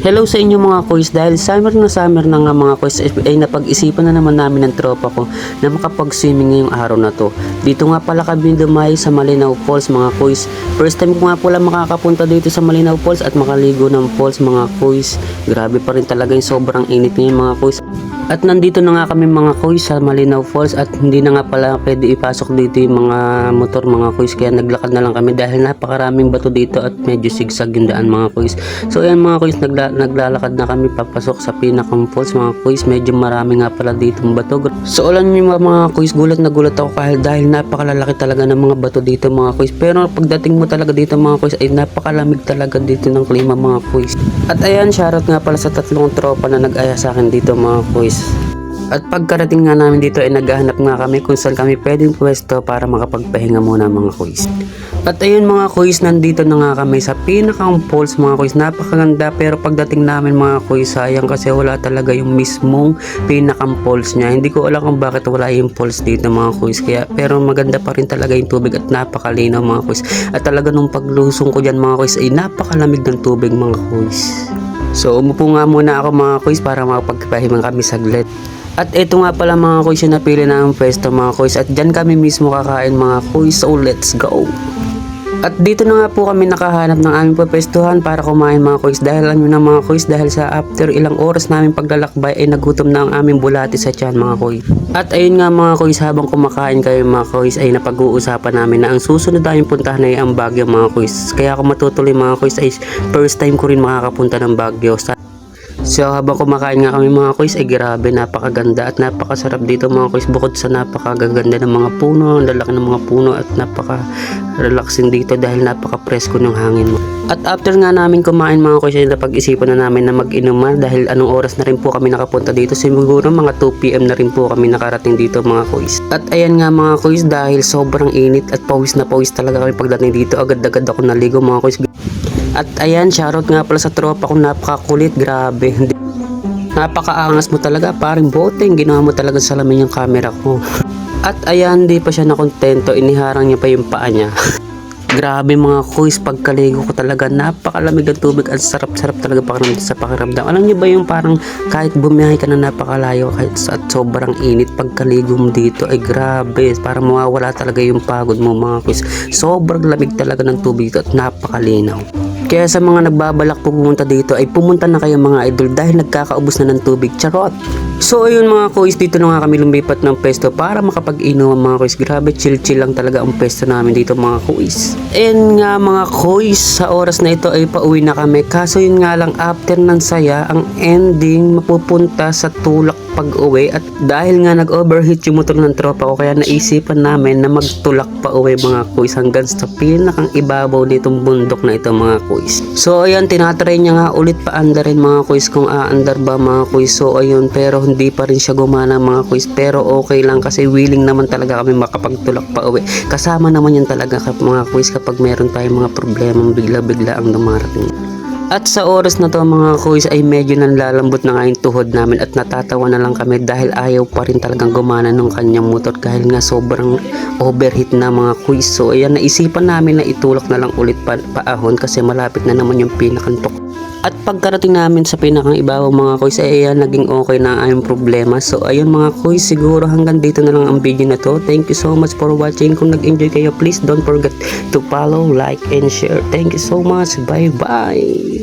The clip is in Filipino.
Hello sa inyo mga kuys, dahil summer na nga mga kuys ay napag-isipan na naman namin ng tropa ko na makapag-swimming ngayong araw na to. Dito nga pala kami dumayo sa Malinaw Falls mga kuys. First time ko nga pala makakapunta dito sa Malinaw Falls at makaligo ng falls mga kuys. Grabe pa rin talaga yung sobrang init ngayon mga kuys. At nandito na nga kami mga kuys sa Malinaw Falls at hindi na nga pala pwede ipasok dito yung mga motor mga kuys, kaya naglakad na lang kami dahil napakaraming bato dito at medyo sigsag yung daan mga kuys. So ayan mga kuys, naglalakad na kami papasok sa pinakang falls mga kuys. Medyo marami nga pala ditong bato. So alam niyo mga kuys, gulat na gulat ako dahil napakalalaki talaga ng mga bato dito mga kuys. Pero pagdating mo talaga dito mga kuys ay napakalamig talaga dito ng klima mga kuys. At ayan, shoutout nga pala sa tatlong tropa na nag-aya sa akin dito mga kuys. At pagkarating nga namin dito ay naghahanap nga kami kung saan kami pwedeng pwesto para makapagpahinga muna mga kuys. At ayun mga kuys, nandito na nga kami sa pinakang falls mga kuys. Napakaganda, pero pagdating namin mga kuys, sayang kasi wala talaga yung mismong pinakang falls niya. Hindi ko alam kung bakit wala yung falls dito mga kuys. Pero maganda pa rin talaga yung tubig at napakalinaw mga kuys. At talaga nung paglusong ko dyan mga kuys ay napakalamig ng tubig mga kuys. So umupo nga muna ako mga kuys para makapagpahimang kami saglit. At ito nga pala mga kuys yung napili ng pwesto mga kuys, at dyan kami mismo kakain mga kuys, so let's go. At dito na nga po kami nakahanap ng aming pwestuhan para kumain mga kuys, dahil ano na mga kuys, dahil sa after ilang oras namin paglalakbay ay nagutom na ang aming bulati sa tiyan mga kuys. At ayun nga mga kuys, habang kumakain kayo mga kuys ay napag-uusapan namin na ang susunod tayong puntahan ay ang Baguio mga kuys. Kaya ako matutuloy mga kuys ay first time ko rin makakapunta ng Baguio. So habang kumakain nga kami mga kuys ay grabe, napakaganda at napakasarap dito mga kuys. Bukod sa napakaganda ng mga puno, ang lalaki ng mga puno at napaka-relaxing dito dahil napaka-presko ng hangin mo. At after nga namin kumain mga kuys ay napag-isipan na namin na mag-inuman dahil anong oras na rin po kami nakapunta dito. Siguro mga 2 PM na rin po kami nakarating dito mga kuys. At ayan nga mga kuys, dahil sobrang init at pawis na pawis talaga kami pagdating dito, agad-agad ako naligo mga kuys. At ayan, shoutout nga pala sa tropa kong napakakulit, grabe. Napakaangas mo talaga, paring boteng, ginawa mo talaga sa salamin yung camera ko. At ayan, di pa siya nakontento, iniharang niya pa yung paa niya. Grabe mga kuys, pagkaligo ko talaga, napakalamig ng tubig at sarap-sarap talaga sa pakiramdam. Alam niyo ba yung parang kahit bumiyahe ka na napakalayo kahit at sobrang init, pagkaligo mo dito ay grabe, parang mawawala talaga yung pagod mo mga kuys. Sobrang lamig talaga ng tubig dito at napakalinaw. Kaya sa mga nagbabalak po pumunta dito ay pumunta na kayo mga idol dahil nagkakaubos na ng tubig, charot. So ayun mga kuys, dito na nga kami lumipat ng pesto para makapag-inuman mga kuys. Grabe, chill lang talaga ang pesto namin dito mga kuys. And nga mga kuys, sa oras na ito ay pauwi na kami. Kaso yun nga lang, after ng saya, ang ending mapupunta sa tulak pag-uwi. At dahil nga nag-overheat yung motor ng tropa ko, kaya naisipan namin na magtulak pa uwi mga kuys hanggang sa pinakang ibabaw nitong bundok na ito mga kuys. So ayan, tinatry niya nga ulit paandarin mga kuys kung aandar ba mga kuys. So ayun, pero hindi pa rin siya gumana mga kuys, pero okay lang kasi willing naman talaga kami makapagtulak pa uwi. Kasama naman yan talaga mga kuys kapag meron tayong mga problemang bigla-bigla ang dumarating. At sa oras na to mga kuys ay medyo nanlalambot na nga yung tuhod namin at natatawa na lang kami dahil ayaw pa rin talagang gumana ng kanyang motor dahil nga sobrang overheat na mga kuys. So ayan, naisipan namin na itulak na lang ulit paahon kasi malapit na naman yung pinakantok. At pagkarating namin sa pinakang ibabaw mga kuys ay ayan, naging okay na ang problema. So ayun mga kuys, siguro hanggang dito na lang ang video na to. Thank you so much for watching. Kung nag-enjoy kayo, please don't forget to follow, like, and share. Thank you so much. Bye bye.